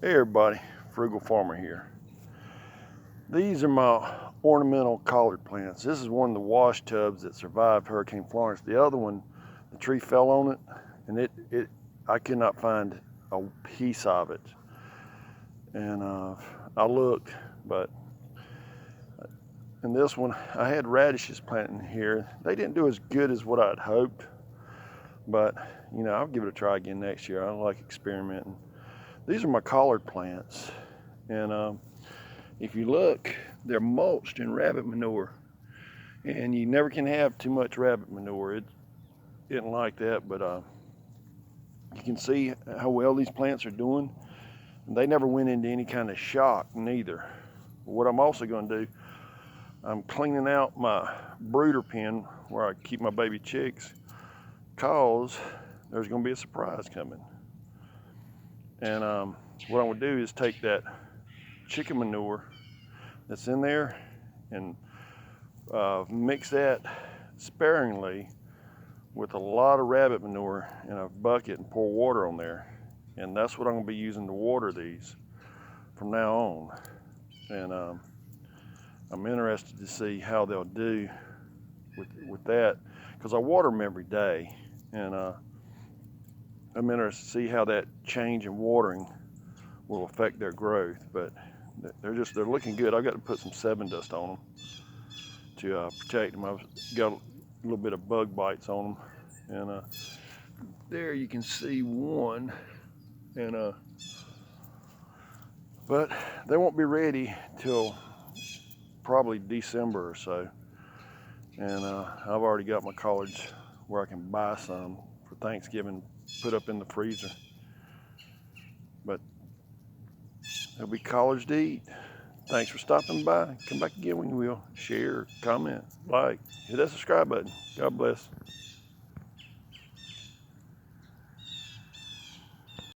Hey everybody, Frugal Farmer here. These are my ornamental collard plants. This is one of the wash tubs that survived Hurricane Florence. The other one, the tree fell on it, and I could not find a piece of it. And I looked, but in this one, I had radishes planted in here. They didn't do as good as what I'd hoped, but I'll give it a try again next year. I like experimenting. These are my collard plants, and if you look, they're mulched in rabbit manure, and you never can have too much rabbit manure. It isn't like that, but you can see how well these plants are doing. They never went into any kind of shock neither. What I'm also going to do, I'm cleaning out my brooder pen where I keep my baby chicks, cause there's going to be a surprise coming. And what I'm going to do is take that chicken manure that's in there and mix that sparingly with a lot of rabbit manure in a bucket and pour water on there. And that's what I'm going to be using to water these from now on. And I'm interested to see how they'll do with that, because I water them every day, and I'm interested to see how that change in watering will affect their growth. But they're looking good. I've got to put some 7 dust on them to protect them. I've got a little bit of bug bites on them, and there you can see one. And but they won't be ready till probably December or so. And I've already got my collards where I can buy some for Thanksgiving, put up in the freezer. But there'll be collards to eat. Thanks for stopping by. Come back again when you will. Share, comment, like, hit that subscribe button. God bless.